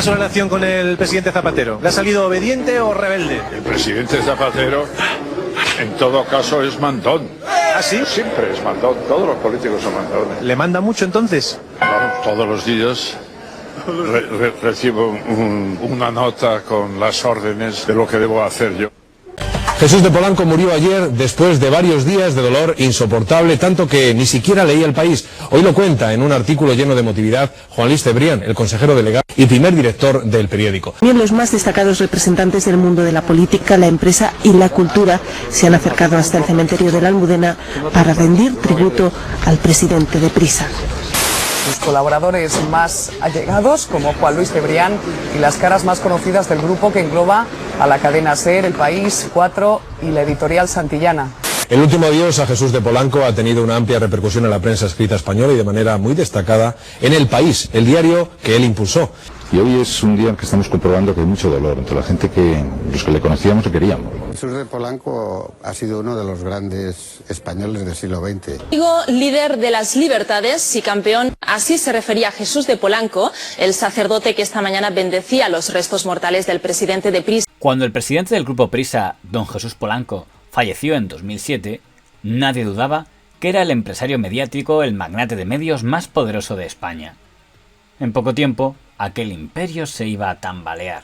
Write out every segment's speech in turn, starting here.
está su relación con el presidente Zapatero? ¿Le ha salido obediente o rebelde? El presidente Zapatero, en todo caso, es mandón. ¿Ah, sí? Siempre es mandón. Todos los políticos son mandones. ¿Le manda mucho entonces? Claro, todos los días recibo una nota con las órdenes de lo que debo hacer yo. Jesús de Polanco murió ayer después de varios días de dolor insoportable, tanto que ni siquiera leía El País. Hoy lo cuenta en un artículo lleno de emotividad Juan Luis Cebrián, el consejero delegado y primer director del periódico. También los más destacados representantes del mundo de la política, la empresa y la cultura se han acercado hasta el cementerio de la Almudena para rendir tributo al presidente de Prisa. Sus colaboradores más allegados, como Juan Luis Cebrián, y las caras más conocidas del grupo que engloba a la cadena SER, El País, 4 y la editorial Santillana. El último adiós a Jesús de Polanco ha tenido una amplia repercusión en la prensa escrita española y de manera muy destacada en El País, el diario que él impulsó. Y hoy es un día en que estamos comprobando que hay mucho dolor entre la gente que los que le conocíamos y queríamos. Jesús de Polanco ha sido uno de los grandes españoles del siglo XX. Digo, líder de las libertades y campeón, así se refería a Jesús de Polanco, el sacerdote que esta mañana bendecía los restos mortales del presidente de Prisa. Cuando el presidente del grupo Prisa, don Jesús Polanco, falleció en 2007, nadie dudaba que era el empresario mediático, el magnate de medios más poderoso de España. En poco tiempo, aquel imperio se iba a tambalear.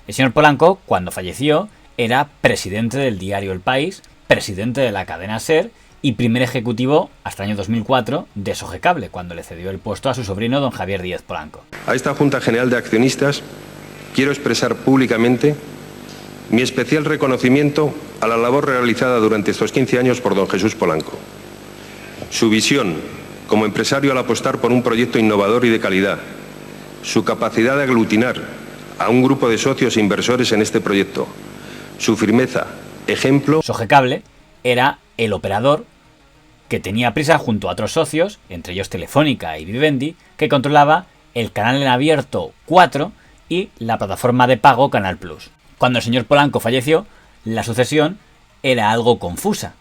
El señor Polanco, cuando falleció, era presidente del diario El País, presidente de la cadena SER y primer ejecutivo, hasta el año 2004, de Sogecable, cuando le cedió el puesto a su sobrino don Javier Díez Polanco. A esta Junta General de Accionistas quiero expresar públicamente mi especial reconocimiento a la labor realizada durante estos 15 años por don Jesús Polanco. Su visión como empresario al apostar por un proyecto innovador y de calidad, su capacidad de aglutinar a un grupo de socios e inversores en este proyecto, su firmeza, ejemplo... Sogecable era el operador que tenía Prisa junto a otros socios, entre ellos Telefónica y Vivendi, que controlaba el canal en abierto 4 y la plataforma de pago Canal Plus. Cuando el señor Polanco falleció, la sucesión era algo confusa.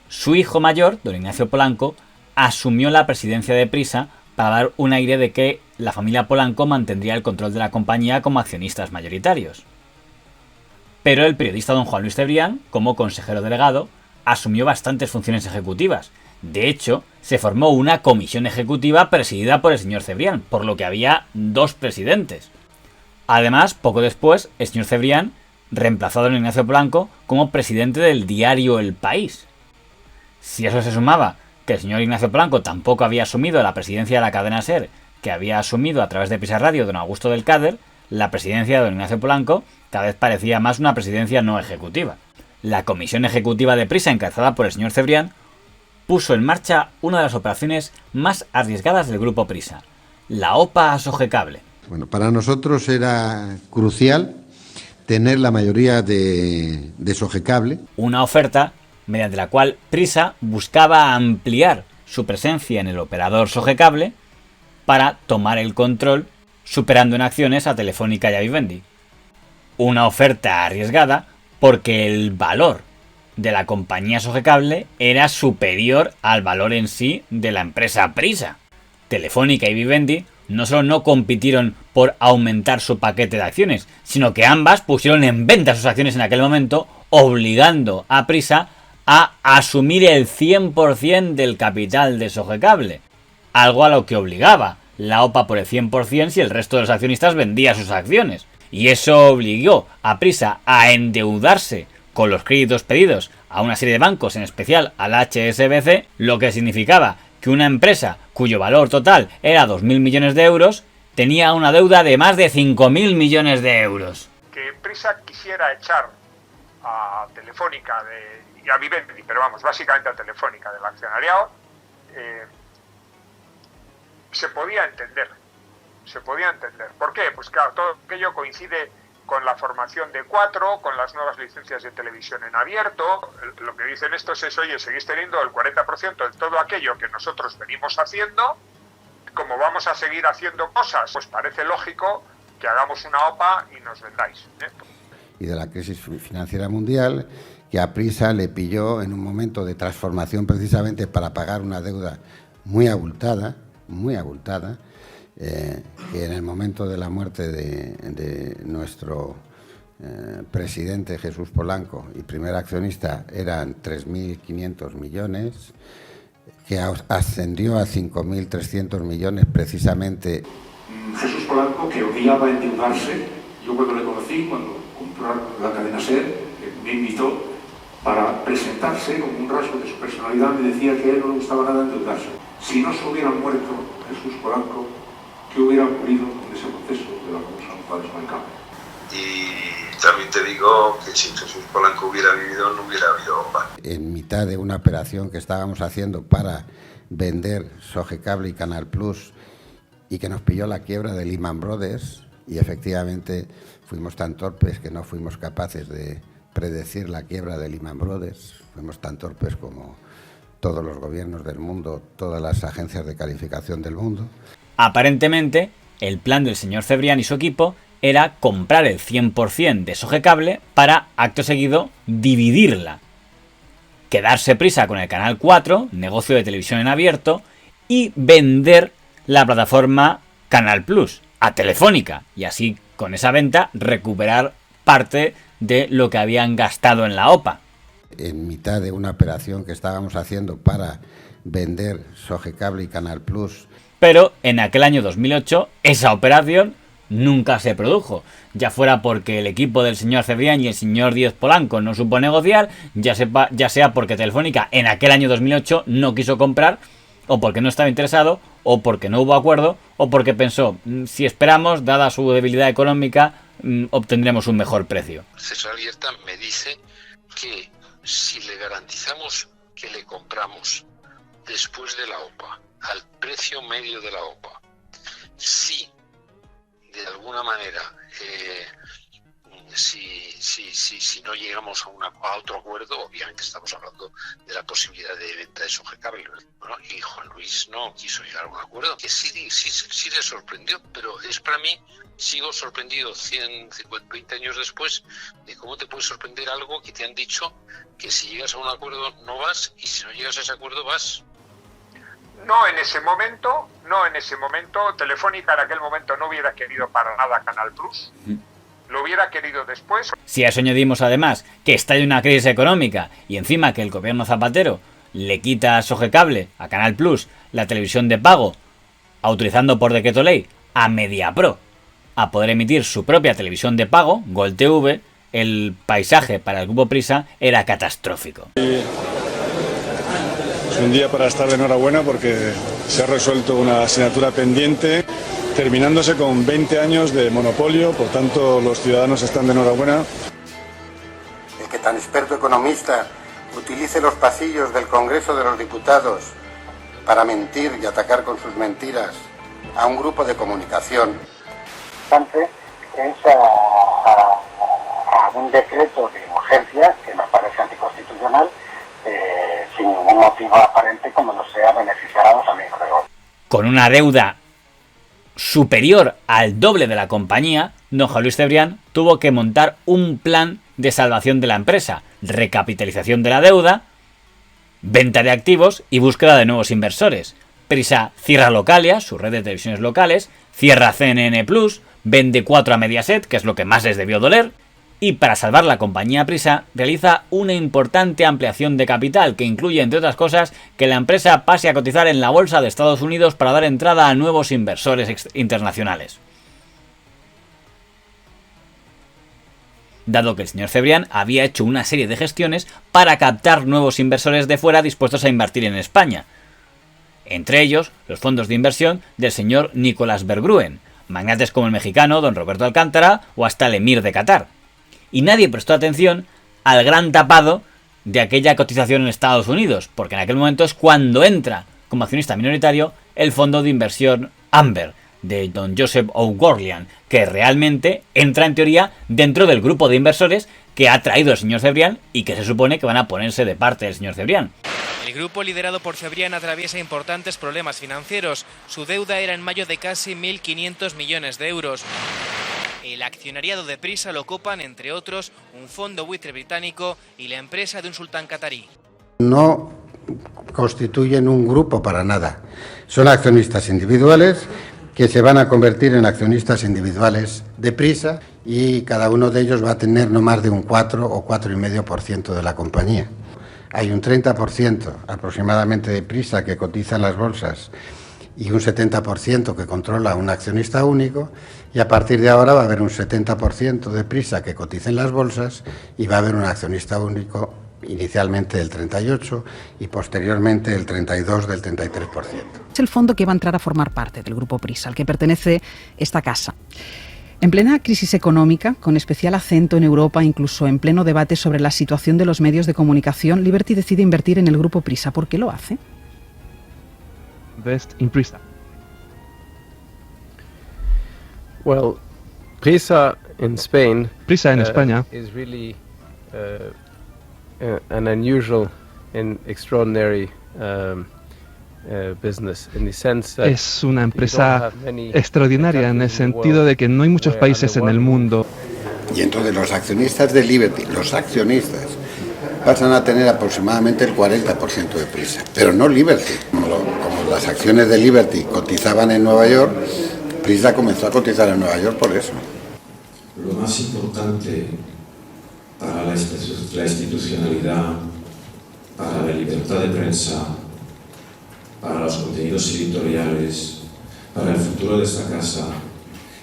Su hijo mayor, don Ignacio Polanco, asumió la presidencia de Prisa para dar un aire de que la familia Polanco mantendría el control de la compañía como accionistas mayoritarios. Pero el periodista don Juan Luis Cebrián, como consejero delegado, asumió bastantes funciones ejecutivas. De hecho, se formó una comisión ejecutiva presidida por el señor Cebrián, por lo que había 2 presidentes. Además, poco después, el señor Cebrián reemplazó a don Ignacio Polanco como presidente del diario El País. Si a eso se sumaba que el señor Ignacio Polanco tampoco había asumido la presidencia de la cadena SER, que había asumido a través de Prisa Radio don Augusto del Cader, la presidencia de don Ignacio Polanco cada vez parecía más una presidencia no ejecutiva. La comisión ejecutiva de Prisa, encabezada por el señor Cebrián, puso en marcha una de las operaciones más arriesgadas del grupo Prisa, la OPA a Sogecable. Bueno, para nosotros era crucial tener la mayoría de Sogecable. Una oferta mediante la cual Prisa buscaba ampliar su presencia en el operador Sogecable para tomar el control, superando en acciones a Telefónica y a Vivendi. Una oferta arriesgada porque el valor de la compañía Sogecable era superior al valor en sí de la empresa Prisa. Telefónica y Vivendi no solo no compitieron por aumentar su paquete de acciones, sino que ambas pusieron en venta sus acciones en aquel momento, obligando a Prisa a asumir el 100% del capital de Sogecable, algo a lo que obligaba la OPA por el 100% si el resto de los accionistas vendía sus acciones. Y eso obligó a Prisa a endeudarse con los créditos pedidos a una serie de bancos, en especial al HSBC, lo que significaba que una empresa cuyo valor total era 2.000 millones de euros tenía una deuda de más de 5.000 millones de euros. Que Prisa quisiera echar a Telefónica y a Vivendi, pero vamos, básicamente a Telefónica del accionariado, se podía entender. ¿Por qué? Pues claro, todo aquello coincide con la formación de 4, con las nuevas licencias de televisión en abierto. Lo que dicen estos es, oye, seguís teniendo el 40% de todo aquello que nosotros venimos haciendo, como vamos a seguir haciendo cosas, pues parece lógico que hagamos una OPA y nos vendáis, Y de la crisis financiera mundial, que a Prisa le pilló en un momento de transformación precisamente para pagar una deuda muy abultada, que en el momento de la muerte de nuestro presidente Jesús Polanco y primer accionista eran 3.500 millones, que ascendió a 5.300 millones precisamente. Jesús Polanco, que odiaba endeudarse, yo cuando le conocí, cuando compró la cadena SER, me invitó para presentarse como un rasgo de su personalidad, me decía que a él no le gustaba nada endeudarse. Si no se hubiera muerto Jesús Polanco, ¿qué hubiera ocurrido en ese proceso de la Comisión Juárez Maicao? Y también te digo que si Jesús Polanco hubiera vivido, no hubiera habido OPA. En mitad de una operación que estábamos haciendo para vender Sogecable y Canal Plus, y que nos pilló la quiebra de Lehman Brothers, y efectivamente fuimos tan torpes que no fuimos capaces de predecir la quiebra de Lehman Brothers. Fuimos tan torpes como todos los gobiernos del mundo, todas las agencias de calificación del mundo. Aparentemente, el plan del señor Cebrián y su equipo era comprar el 100% de Sogecable para, acto seguido, dividirla. Quedarse Prisa con el Canal 4, negocio de televisión en abierto, y vender la plataforma Canal Plus a Telefónica, y así, con esa venta, recuperar parte de lo que habían gastado en la OPA. En mitad de una operación que estábamos haciendo para vender Sogecable y Canal Plus. Pero en aquel año 2008, esa operación nunca se produjo, ya fuera porque el equipo del señor Cebrián y el señor Díez Polanco no supo negociar, ya sea porque Telefónica en aquel año 2008 no quiso comprar, o porque no estaba interesado, o porque no hubo acuerdo, o porque pensó, si esperamos, dada su debilidad económica, obtendremos un mejor precio. César Alierta me dice que si le garantizamos que le compramos después de la OPA, al precio medio de la OPA, si de alguna manera si no llegamos a otro acuerdo, obviamente estamos hablando de la posibilidad de venta de Sogecable. Bueno, y Juan Luis no quiso llegar a un acuerdo, que sí le sorprendió, pero es para mí, sigo sorprendido 120 años después de cómo te puede sorprender algo que te han dicho que si llegas a un acuerdo no vas, y si no llegas a ese acuerdo vas. No en ese momento, Telefónica en aquel momento no hubiera querido para nada Canal Plus, lo hubiera querido después. Si a eso añadimos además que estalla una crisis económica y encima que el gobierno Zapatero le quita a Sogecable, a Canal Plus, la televisión de pago, autorizando por decreto ley a Mediapro a poder emitir su propia televisión de pago, Gol TV, el paisaje para el grupo Prisa era catastrófico. Es un día para estar de enhorabuena porque se ha resuelto una asignatura pendiente, terminándose con 20 años de monopolio, por tanto los ciudadanos están de enhorabuena. El que tan experto economista utilice los pasillos del Congreso de los Diputados para mentir y atacar con sus mentiras a un grupo de comunicación. Es a un decreto de urgencia que me parece anticonstitucional, sin ningún motivo aparente, como no sea beneficiados a mi alrededor. Con una deuda superior al doble de la compañía, don Juan Luis Cebrián tuvo que montar un plan de salvación de la empresa, recapitalización de la deuda, venta de activos y búsqueda de nuevos inversores. Prisa cierra Localia, su red de televisiones locales, cierra CNN Plus, vende 4 a Mediaset, que es lo que más les debió doler, y para salvar la compañía Prisa realiza una importante ampliación de capital que incluye, entre otras cosas, que la empresa pase a cotizar en la bolsa de Estados Unidos para dar entrada a nuevos inversores internacionales. Dado que el señor Cebrián había hecho una serie de gestiones para captar nuevos inversores de fuera dispuestos a invertir en España. Entre ellos, los fondos de inversión del señor Nicolás Bergruen, magnates como el mexicano don Roberto Alcántara o hasta el emir de Qatar. Y nadie prestó atención al gran tapado de aquella cotización en Estados Unidos, porque en aquel momento es cuando entra como accionista minoritario el fondo de inversión Amber, de don Joseph O'Gorlian, que realmente entra en teoría dentro del grupo de inversores que ha traído el señor Cebrián y que se supone que van a ponerse de parte del señor Cebrián. El grupo liderado por Cebrián atraviesa importantes problemas financieros. Su deuda era en mayo de casi 1.500 millones de euros. El accionariado de Prisa lo ocupan, entre otros, un fondo buitre británico y la empresa de un sultán catarí. No constituyen un grupo para nada. Son accionistas individuales que se van a convertir en accionistas individuales de Prisa y cada uno de ellos va a tener no más de un 4 o 4,5% de la compañía. Hay un 30% aproximadamente de Prisa que cotiza en las bolsas y un 70% que controla un accionista único, y a partir de ahora va a haber un 70% de Prisa que cotiza en las bolsas y va a haber un accionista único, inicialmente el 38% y posteriormente el 32% del 33%. Es el fondo que va a entrar a formar parte del Grupo Prisa, al que pertenece esta casa. En plena crisis económica, con especial acento en Europa, incluso en pleno debate sobre la situación de los medios de comunicación, Liberty decide invertir en el Grupo Prisa. ¿Por qué lo hace? Invest in Prisa. Well, Prisa in Spain. Prisa en España is really an unusual and extraordinary business in the sense that es una empresa extraordinaria en el sentido de que no hay muchos países en el mundo. Y entonces los accionistas de Liberty, los accionistas, pasan a tener aproximadamente el 40% de Prisa, pero no Liberty. Como las acciones de Liberty cotizaban en Nueva York, Prisa comenzó a cotizar en Nueva York por eso. Lo más importante para la institucionalidad, para la libertad de prensa, para los contenidos editoriales, para el futuro de esta casa,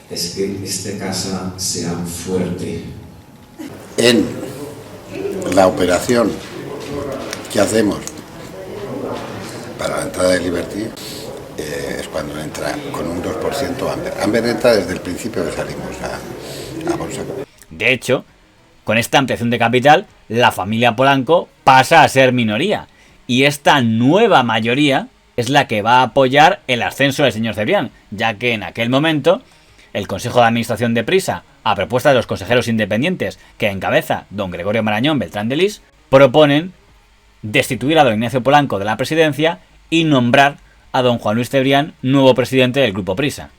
es que esta casa sea fuerte. En la operación que hacemos para la entrada de Liberty es cuando entra con un 2% Amber. Amber entra desde el principio que salimos a bolsa. De hecho, con esta ampliación de capital, la familia Polanco pasa a ser minoría, y esta nueva mayoría es la que va a apoyar el ascenso del señor Cebrián, ya que en aquel momento el Consejo de Administración de Prisa, a propuesta de los consejeros independientes que encabeza don Gregorio Marañón Beltrán de Lis, proponen destituir a don Ignacio Polanco de la presidencia y nombrar a don Juan Luis Cebrián nuevo presidente del Grupo Prisa.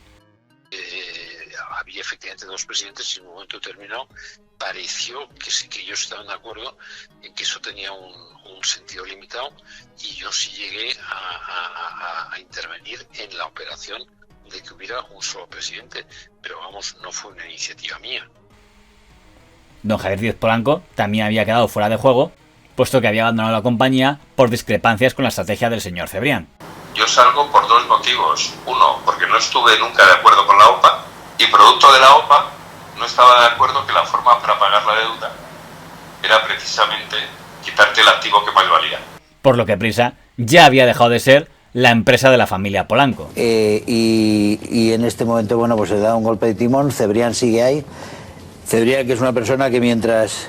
Había efectivamente dos presidentes y en un momento determinado pareció que ellos estaban de acuerdo en que eso tenía un sentido limitado, y yo sí llegué a intervenir en la operación de que hubiera un solo presidente, pero vamos, no fue una iniciativa mía. Don Javier Díez Polanco también había quedado fuera de juego, puesto que había abandonado la compañía por discrepancias con la estrategia del señor Cebrián. Yo salgo por dos motivos. Uno, porque no estuve nunca de acuerdo con la OPA, y producto de la OPA no estaba de acuerdo que la forma para pagar la deuda era precisamente quitarte el activo que más valía. Por lo que Prisa ya había dejado de ser la empresa de la familia Polanco. Y en este momento, bueno, pues se da un golpe de timón. Cebrián sigue ahí. Cebrián, que es una persona que mientras...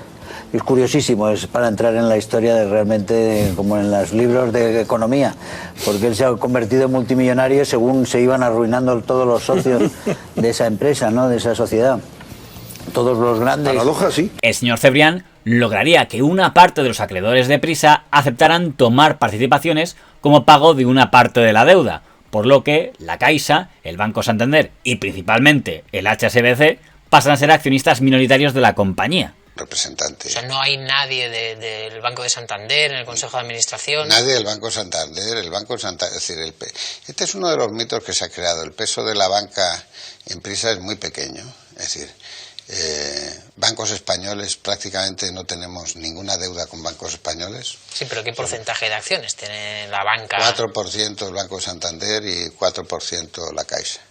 Es curiosísimo, es para entrar en la historia de realmente, como en los libros de economía, porque él se ha convertido en multimillonario según se iban arruinando todos los socios de esa empresa, ¿no? De esa sociedad. Todos los grandes... Paradoja, sí. El señor Cebrián lograría que una parte de los acreedores de Prisa aceptaran tomar participaciones como pago de una parte de la deuda, por lo que la Caixa, el Banco Santander y principalmente el HSBC pasan a ser accionistas minoritarios de la compañía. Representante. O sea, no hay nadie del Banco de Santander en el Consejo de Administración. Nadie del Banco Santander, el Banco Santander, es decir, este es uno de los mitos que se ha creado. El peso de la banca en Prisa es muy pequeño, es decir, bancos españoles prácticamente no tenemos ninguna deuda con bancos españoles. Sí, pero ¿qué porcentaje de acciones tiene la banca? 4% el Banco Santander y 4% la Caixa.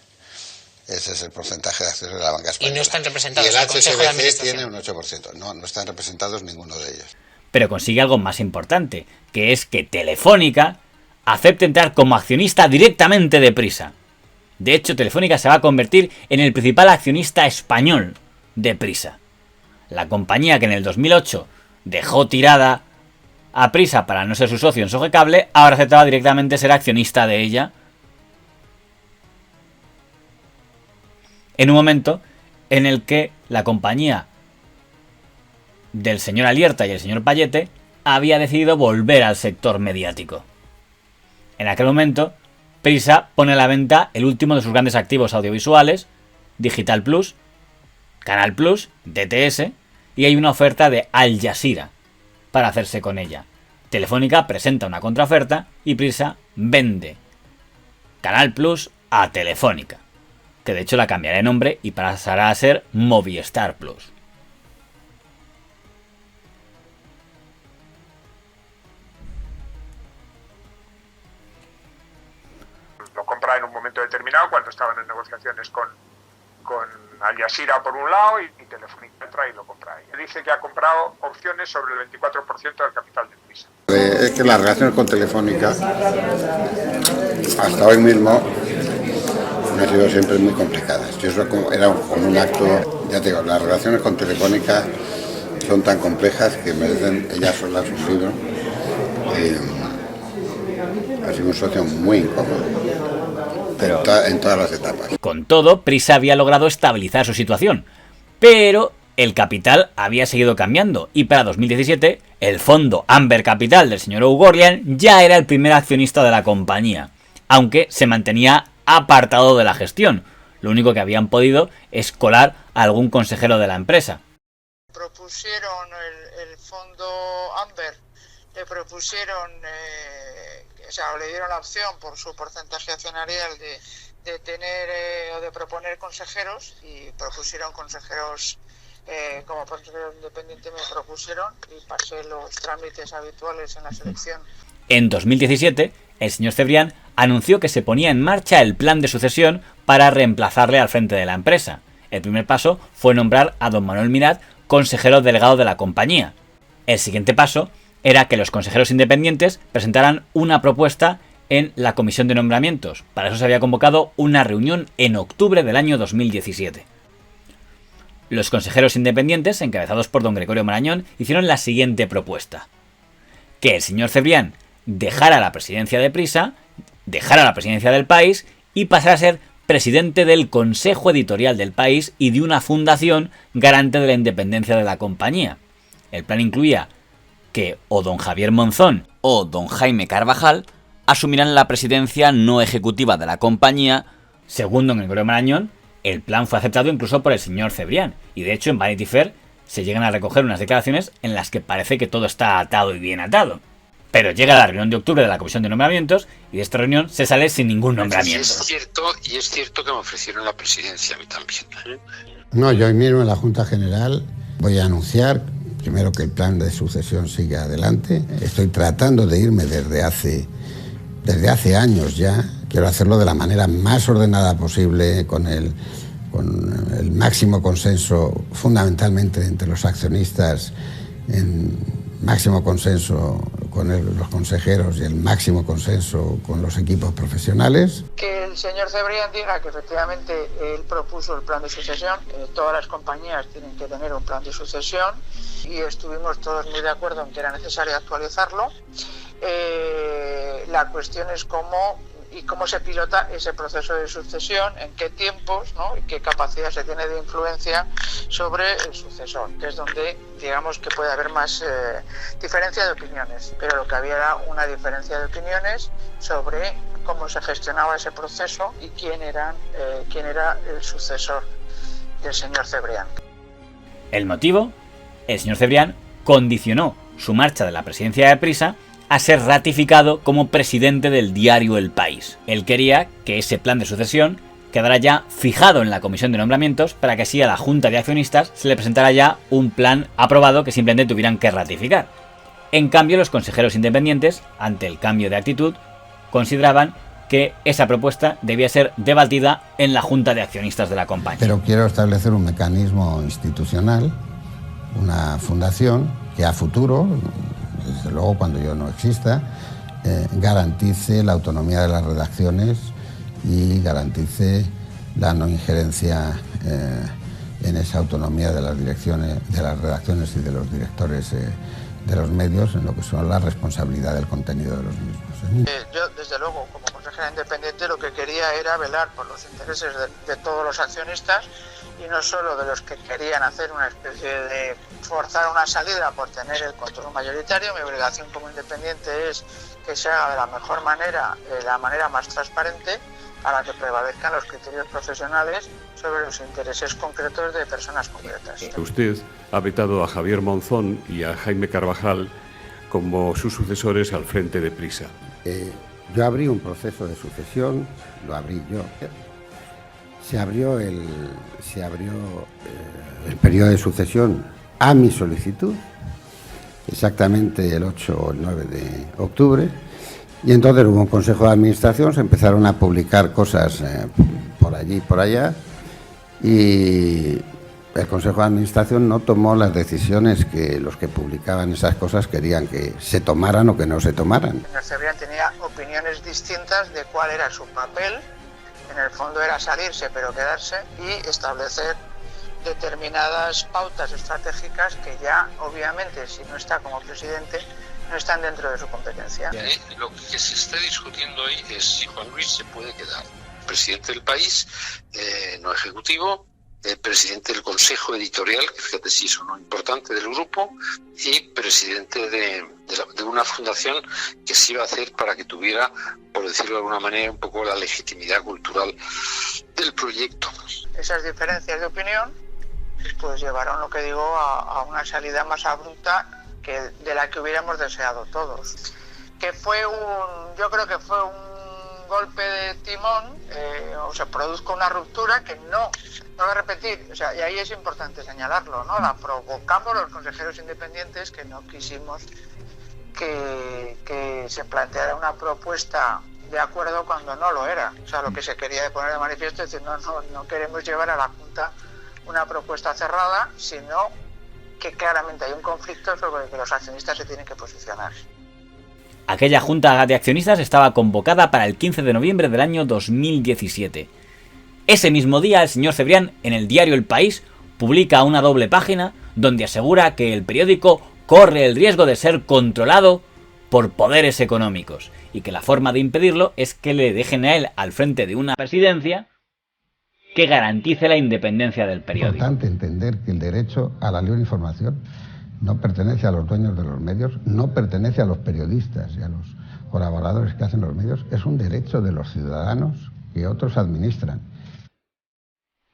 Ese es el porcentaje de acciones de la banca española. Y no están representados en el Consejo de Administración. Tiene un 8%. No están representados ninguno de ellos. Pero consigue algo más importante, que es que Telefónica acepte entrar como accionista directamente de Prisa. De hecho, Telefónica se va a convertir en el principal accionista español de Prisa. La compañía que en el 2008 dejó tirada a Prisa para no ser su socio en Sogecable, ahora aceptaba directamente ser accionista de ella. En un momento en el que la compañía del señor Alierta y el señor Payete había decidido volver al sector mediático. En aquel momento, Prisa pone a la venta el último de sus grandes activos audiovisuales, Digital Plus, Canal Plus, DTS, y hay una oferta de Al Jazeera para hacerse con ella. Telefónica presenta una contraoferta y Prisa vende Canal Plus a Telefónica. que de hecho la cambiará de nombre y pasará a ser Movistar Plus. Lo compra en un momento determinado cuando estaban en negociaciones con Al Jazeera por un lado y Telefónica entra y lo compra ahí. Dice que ha comprado opciones sobre el 24% del capital de Prisa. Es que las relaciones con Telefónica hasta hoy mismo han sido siempre muy complicadas. Yo eso era como un acto, ya te digo, las relaciones con Telefónica son tan complejas que merecen ellas solas un libro. Ha sido un socio muy incómodo. Pero en todas las etapas. Con todo, Prisa había logrado estabilizar su situación, pero el capital había seguido cambiando y para 2017 el fondo Amber Capital del señor O'Gorlian ya era el primer accionista de la compañía, aunque se mantenía apartado de la gestión. Lo único que habían podido es colar a algún consejero de la empresa. Propusieron el fondo Amber, le propusieron... o sea, le dieron la opción por su porcentaje accionarial de tener o de proponer consejeros y propusieron consejeros, como consejero independiente me propusieron y pasé los trámites habituales en la selección. En 2017, el señor Cebrián anunció que se ponía en marcha el plan de sucesión para reemplazarle al frente de la empresa. El primer paso fue nombrar a don Manuel Mirat consejero delegado de la compañía. El siguiente paso era que los consejeros independientes presentaran una propuesta en la comisión de nombramientos. Para eso se había convocado una reunión en octubre del año 2017. Los consejeros independientes, encabezados por don Gregorio Marañón, hicieron la siguiente propuesta: que el señor Cebrián dejara la presidencia de Prisa, dejara la presidencia del País y pasara a ser presidente del Consejo Editorial del País y de una fundación garante de la independencia de la compañía. El plan incluía que o don Javier Monzón o don Jaime Carvajal asumirán la presidencia no ejecutiva de la compañía. Según don Gregorio Marañón, el plan fue aceptado incluso por el señor Cebrián, y de hecho en Vanity Fair se llegan a recoger unas declaraciones en las que parece que todo está atado y bien atado. Pero llega la reunión de octubre de la comisión de nombramientos y de esta reunión se sale sin ningún nombramiento. Es cierto que me ofrecieron la presidencia a mí también. No, yo hoy mismo en la Junta General voy a anunciar primero que el plan de sucesión siga adelante. Estoy tratando de irme desde hace años ya. Quiero hacerlo de la manera más ordenada posible, con el máximo consenso, fundamentalmente entre los accionistas, en máximo consenso con los consejeros y el máximo consenso con los equipos profesionales. Que el señor Cebrián diga que efectivamente él propuso el plan de sucesión. Todas las compañías tienen que tener un plan de sucesión y estuvimos todos muy de acuerdo en que era necesario actualizarlo. La cuestión es cómo se pilota ese proceso de sucesión, en qué tiempos, ¿no? Y qué capacidad se tiene de influencia sobre el sucesor, que es donde digamos que puede haber más diferencia de opiniones, pero lo que había era una diferencia de opiniones sobre cómo se gestionaba ese proceso y quién era el sucesor del señor Cebrián. El motivo: el señor Cebrián condicionó su marcha de la presidencia de Prisa a ser ratificado como presidente del diario El País. Él quería que ese plan de sucesión quedara ya fijado en la comisión de nombramientos para que así a la Junta de Accionistas se le presentara ya un plan aprobado que simplemente tuvieran que ratificar. En cambio, los consejeros independientes, ante el cambio de actitud, consideraban que esa propuesta debía ser debatida en la Junta de Accionistas de la compañía. Pero quiero establecer un mecanismo institucional, una fundación que a futuro, desde luego cuando yo no exista, garantice la autonomía de las redacciones y garantice la no injerencia en esa autonomía de las direcciones, de las redacciones y de los directores de los medios en lo que son la responsabilidad del contenido de los mismos. Yo, desde luego, como consejera independiente, lo que quería era velar por los intereses de todos los accionistas y no solo de los que querían hacer una especie de forzar una salida por tener el control mayoritario. Mi obligación como independiente es que se haga de la mejor manera, de la manera más transparente, para que prevalezcan los criterios profesionales sobre los intereses concretos de personas concretas. Usted ha vetado a Javier Monzón y a Jaime Carvajal como sus sucesores al frente de Prisa. Yo abrí un proceso de sucesión, lo abrí yo. se abrió el periodo de sucesión a mi solicitud, exactamente el 8 o el 9 de octubre, y entonces hubo un consejo de administración, se empezaron a publicar cosas por allí y por allá, y el consejo de administración no tomó las decisiones que los que publicaban esas cosas querían que se tomaran o que no se tomaran. El señor Cebrián tenía opiniones distintas de cuál era su papel. En el fondo era salirse pero quedarse y establecer determinadas pautas estratégicas que ya obviamente si no está como presidente no están dentro de su competencia. Lo que se está discutiendo hoy es si Juan Luis se puede quedar presidente del país, no ejecutivo, presidente del consejo editorial, que fíjate si es uno importante del grupo, y presidente de una fundación que se iba a hacer para que tuviera, por decirlo de alguna manera, un poco la legitimidad cultural del proyecto. Esas diferencias de opinión pues llevaron, lo que digo, a una salida más abrupta que de la que hubiéramos deseado todos. Que yo creo que fue un golpe de timón, o se produzca una ruptura que no voy a repetir, o sea, y ahí es importante señalarlo, ¿no? La provocamos los consejeros independientes que no quisimos que se planteara una propuesta de acuerdo cuando no lo era. O sea, lo que se quería poner de manifiesto es decir, no queremos llevar a la Junta una propuesta cerrada, sino que claramente hay un conflicto sobre el que los accionistas se tienen que posicionar. Aquella junta de accionistas estaba convocada para el 15 de noviembre del año 2017. Ese mismo día, el señor Cebrián, en el diario El País, publica una doble página donde asegura que el periódico corre el riesgo de ser controlado por poderes económicos y que la forma de impedirlo es que le dejen a él al frente de una presidencia que garantice la independencia del periódico. Es importante entender que el derecho a la libre información no pertenece a los dueños de los medios, no pertenece a los periodistas y a los colaboradores que hacen los medios, es un derecho de los ciudadanos que otros administran.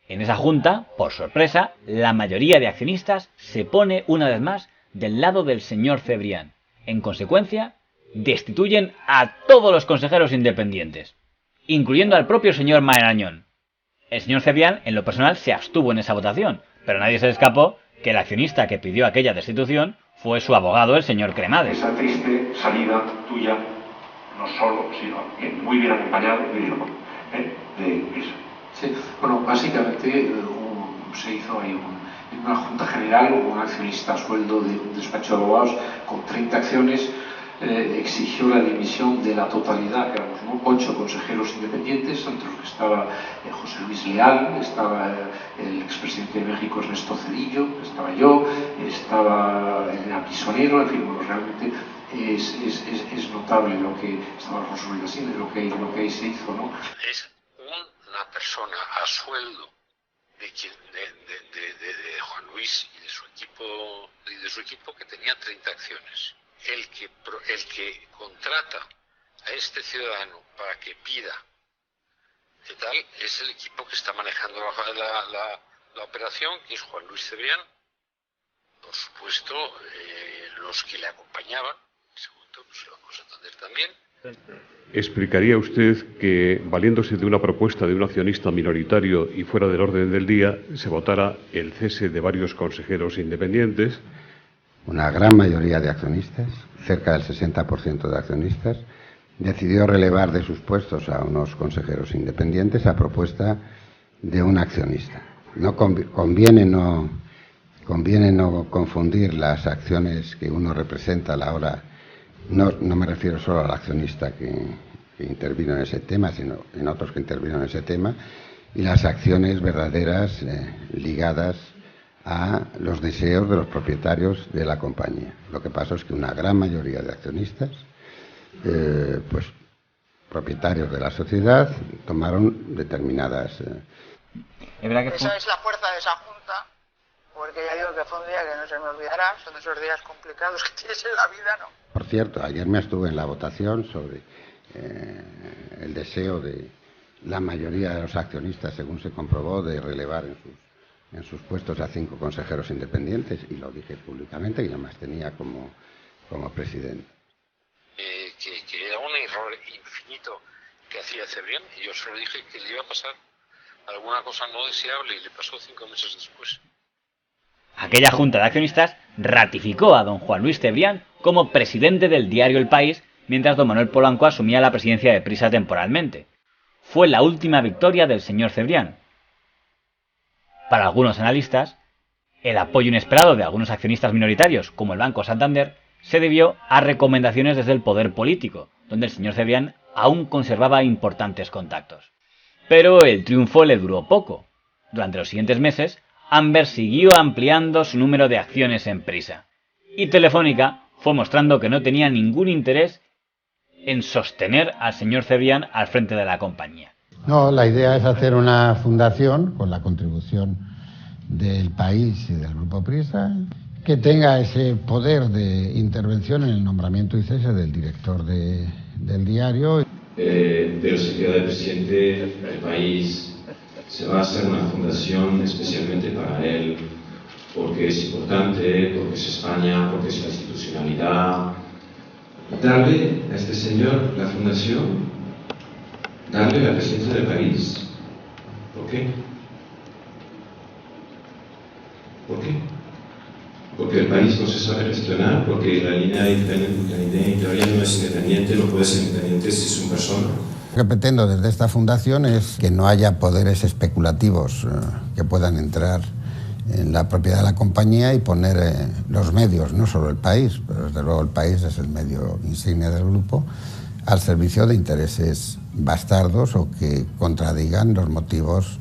En esa junta, por sorpresa, la mayoría de accionistas se pone una vez más del lado del señor Cebrián. En consecuencia, destituyen a todos los consejeros independientes, incluyendo al propio señor Marañón. El señor Cebrián, en lo personal, se abstuvo en esa votación, pero nadie se le escapó que el accionista que pidió aquella destitución fue su abogado, el señor Cremades. Esa triste salida tuya, no solo, sino que muy bien acompañado, de eso. Sí, bueno, básicamente se hizo ahí en una junta general, un accionista a sueldo de un despacho de abogados con 30 acciones, exigió la dimisión de la totalidad, que éramos 8 consejeros independientes, entre los que estaba José Luis Leal, estaba el expresidente de México Ernesto Zedillo, estaba yo, estaba Elena Pisonero, en fin, bueno, realmente es notable lo que estaba José Luis Asín, lo que ahí se hizo, ¿no? Es una persona a sueldo de Juan Luis y de su equipo que tenía 30 acciones. El que contrata a este ciudadano para que pida qué tal es el equipo que está manejando la operación, que es Juan Luis Cebrián, por supuesto los que le acompañaban, segundo, pues lo vamos a entender también. ¿Explicaría usted que, valiéndose de una propuesta de un accionista minoritario y fuera del orden del día, se votara el cese de varios consejeros independientes? Una gran mayoría de accionistas, cerca del 60% de accionistas, decidió relevar de sus puestos a unos consejeros independientes a propuesta de un accionista. Conviene no confundir las acciones que uno representa a la hora. No me refiero solo al accionista que intervino en ese tema, sino en otros que intervinieron en ese tema, y las acciones verdaderas ligadas a los deseos de los propietarios de la compañía. Lo que pasó es que una gran mayoría de accionistas, pues propietarios de la sociedad, tomaron determinadas... Esa es la fuerza de esa junta, porque ya digo que fue un día que no se me olvidará, son esos días complicados que tienes en la vida, ¿no? Por cierto, ayer me estuve en la votación sobre el deseo de la mayoría de los accionistas, según se comprobó, de relevar en sus puestos a 5 consejeros independientes, y lo dije públicamente, y además tenía como presidente. Que era un error infinito que hacía Cebrián, y yo se lo dije que le iba a pasar alguna cosa no deseable y le pasó 5 meses después. Aquella junta de accionistas ratificó a don Juan Luis Cebrián como presidente del diario El País, mientras don Manuel Polanco asumía la presidencia de Prisa temporalmente. Fue la última victoria del señor Cebrián. Para algunos analistas, el apoyo inesperado de algunos accionistas minoritarios, como el Banco Santander, se debió a recomendaciones desde el poder político, donde el señor Cebrián aún conservaba importantes contactos. Pero el triunfo le duró poco. Durante los siguientes meses, Amber siguió ampliando su número de acciones en Prisa, y Telefónica fue mostrando que no tenía ningún interés en sostener al señor Cebrián al frente de la compañía. No, la idea es hacer una fundación con la contribución del País y del Grupo Prisa, que tenga ese poder de intervención en el nombramiento y cese del director del diario. Pero se queda de presidente El País. Se va a hacer una fundación especialmente para él, porque es importante, porque es España, porque es la institucionalidad. Darle a este señor la fundación, darle la presidencia del país. ¿Por qué? ¿Por qué? Porque el país no se sabe gestionar, porque la línea editorial no es independiente, no puede ser independiente si es una persona. Lo que pretendo desde esta fundación es que no haya poderes especulativos que puedan entrar en la propiedad de la compañía y poner los medios, no solo El País, pero desde luego El País es el medio insignia del grupo, al servicio de intereses bastardos o que contradigan los motivos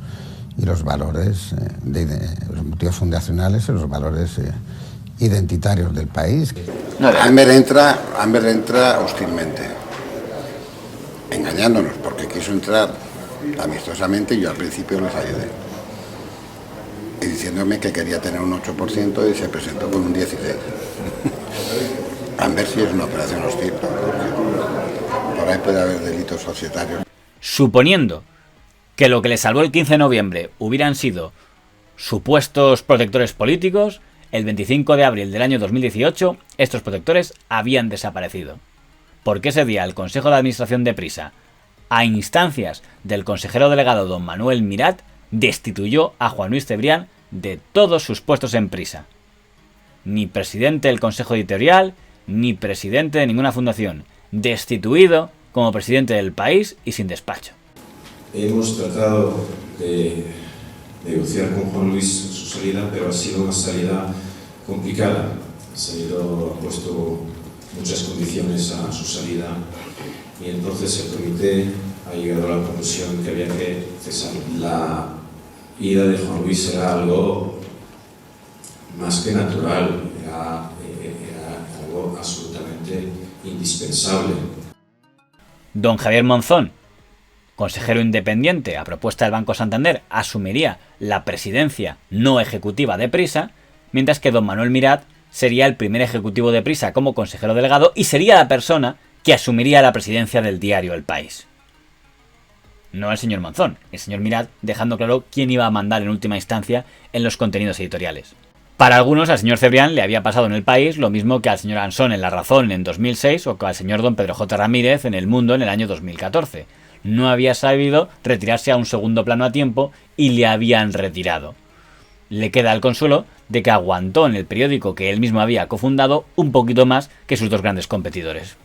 y los valores, los motivos fundacionales y los valores identitarios del país. Amber entra hostilmente, engañándonos, porque quiso entrar amistosamente y yo al principio les ayudé. Y diciéndome que quería tener un 8% y se presentó con un 16%. Amber sí es una operación hostil, porque por ahí puede haber delitos societarios. Suponiendo que lo que le salvó el 15 de noviembre hubieran sido supuestos protectores políticos, el 25 de abril del año 2018 estos protectores habían desaparecido. Porque ese día el Consejo de Administración de Prisa, a instancias del consejero delegado don Manuel Mirat, destituyó a Juan Luis Cebrián de todos sus puestos en Prisa. Ni presidente del Consejo Editorial, ni presidente de ninguna fundación. Destituido como presidente del País y sin despacho. Hemos tratado de negociar con Juan Luis su salida, pero ha sido una salida complicada. Ha puesto muchas condiciones a su salida y entonces el comité ha llegado a la conclusión que había que cesar. La ida de Juan Luis era algo más que natural, era algo absolutamente indispensable. Don Javier Monzón, consejero independiente a propuesta del Banco Santander, asumiría la presidencia no ejecutiva de Prisa, mientras que don Manuel Mirat sería el primer ejecutivo de Prisa como consejero delegado y sería la persona que asumiría la presidencia del diario El País. No el señor Monzón, el señor Mirat, dejando claro quién iba a mandar en última instancia en los contenidos editoriales. Para algunos, al señor Cebrián le había pasado en El País lo mismo que al señor Ansón en La Razón en 2006 o que al señor don Pedro J. Ramírez en El Mundo en el año 2014. No había sabido retirarse a un segundo plano a tiempo y le habían retirado. Le queda el consuelo de que aguantó en el periódico que él mismo había cofundado un poquito más que sus dos grandes competidores.